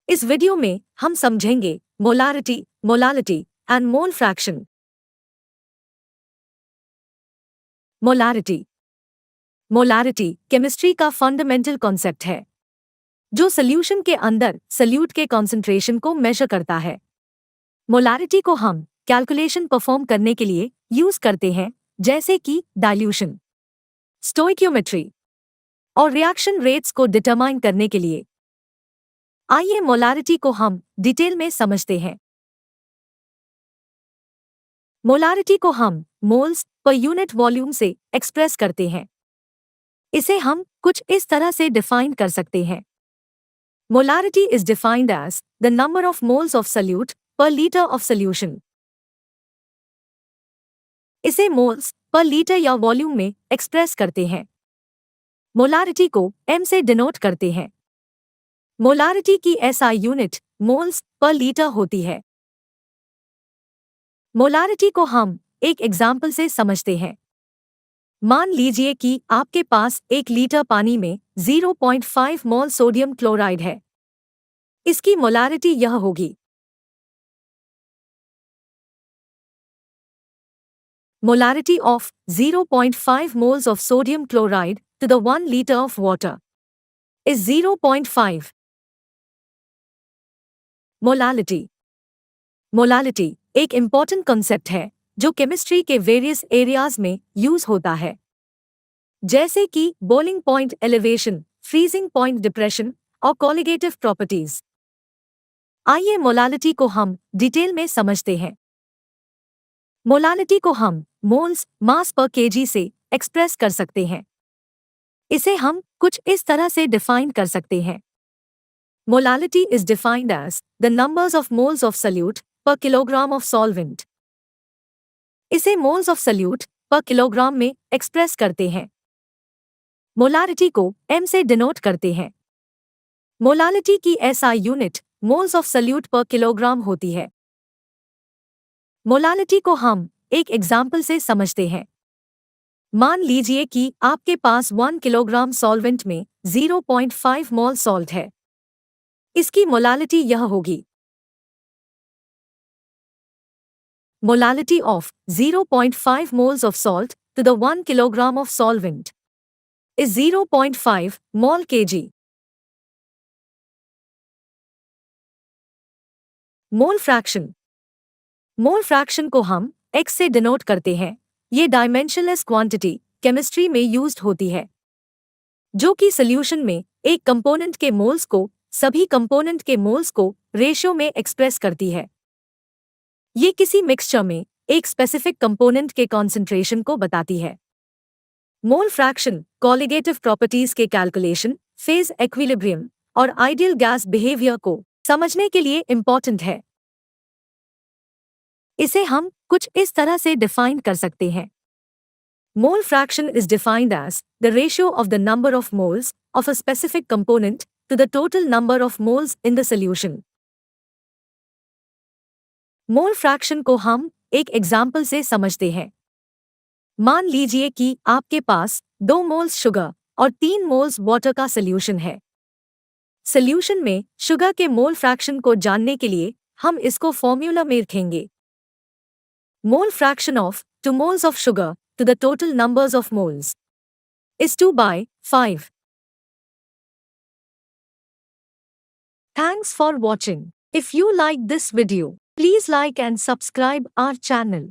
इस वीडियो में हम समझेंगे molarity, molality and mole fraction. Molarity molarity chemistry का फंडामेंटल कॉन्सेप्ट है जो सॉल्यूशन के अंदर सॉल्यूट के कॉन्सेंट्रेशन को मेजर करता है। मोलारिटी को हम कैलकुलेशन परफॉर्म करने के लिए यूज करते हैं, जैसे कि डाइल्यूशन, स्टोइकियोमेट्री और रिएक्शन रेट्स को डिटरमाइन करने के लिए। आइए मोलारिटी को हम डिटेल में समझते हैं। मोलारिटी को हम मोल्स पर यूनिट वॉल्यूम से एक्सप्रेस करते हैं। इसे हम कुछ इस तरह से डिफाइन कर सकते हैं। Molarity is defined as the number of moles of solute per litre of solution. इसे मोल्स पर लीटर या वॉल्यूम में एक्सप्रेस करते हैं। मोलारिटी को m से डिनोट करते हैं। मोलारिटी की SI unit moles per litre होती है। मोलारिटी को हम एक एग्जाम्पल से समझते हैं। मान लीजिए कि आपके पास 1 लीटर पानी में 0.5 मोल सोडियम क्लोराइड है। इसकी मोलारिटी यह होगी। Molarity of 0.5 moles of sodium chloride to the 1 liter of water is 0.5. Molality molality एक इम्पॉर्टेंट कॉन्सेप्ट है जो केमिस्ट्री के वेरियस एरियाज में यूज होता है, जैसे कि boiling point elevation, freezing point depression और कोलिगेटिव प्रॉपर्टीज। आइए मोलालिटी को हम डिटेल में समझते हैं। मोलालिटी को हम मोल्स मास पर केजी से एक्सप्रेस कर सकते हैं। इसे हम कुछ इस तरह से डिफाइन कर सकते हैं। Molality is defined as the numbers of moles of solute per kilogram of solvent. इसे moles of solute per kilogram में एक्सप्रेस करते हैं। मोलारिटी को m से डिनोट करते हैं। मोलालिटी की SI unit moles of solute per kilogram होती है। मोलालिटी को हम एक एग्जाम्पल से समझते हैं। मान लीजिए कि आपके पास 1 किलोग्राम सॉल्वेंट में 0.5 मोल सॉल्ट है। इसकी मोलालिटी यह होगी। Molality of 0.5 moles of salt to the 1 kilogram of solvent is 0.5 mol kg. Mole fraction mole fraction को हम x से डिनोट करते हैं। ये डायमेंशनलेस क्वांटिटी केमिस्ट्री में यूज्ड होती है, जो कि सॉल्यूशन में एक कंपोनेंट के मोल्स को सभी कंपोनेंट के मोल्स को रेशियो में एक्सप्रेस करती है। ये किसी मिक्सचर में एक स्पेसिफिक कंपोनेंट के कॉन्सेंट्रेशन को बताती है। मोल फ्रैक्शन कोलिगेटिव प्रॉपर्टीज के कैलकुलेशन, फेज इक्विलिब्रियम और आइडियल गैस बिहेवियर को समझने के लिए इंपॉर्टेंट है। इसे हम कुछ इस तरह से डिफाइन कर सकते हैं। Mole fraction is defined as the ratio of the number of moles of a specific component to the total number of moles in the solution. Mole fraction को हम एक एग्जाम्पल से समझते हैं। मान लीजिए कि आपके पास 2 मोल्स शुगर और 3 मोल्स वाटर का सॉल्यूशन है। सॉल्यूशन में शुगर के मोल फ्रैक्शन को जानने के लिए हम इसको फॉर्मूला में लिखेंगे। Mole fraction of 2 moles of sugar to the total numbers of moles is 2/5. Thanks for watching. If you like this video, please like and subscribe our channel.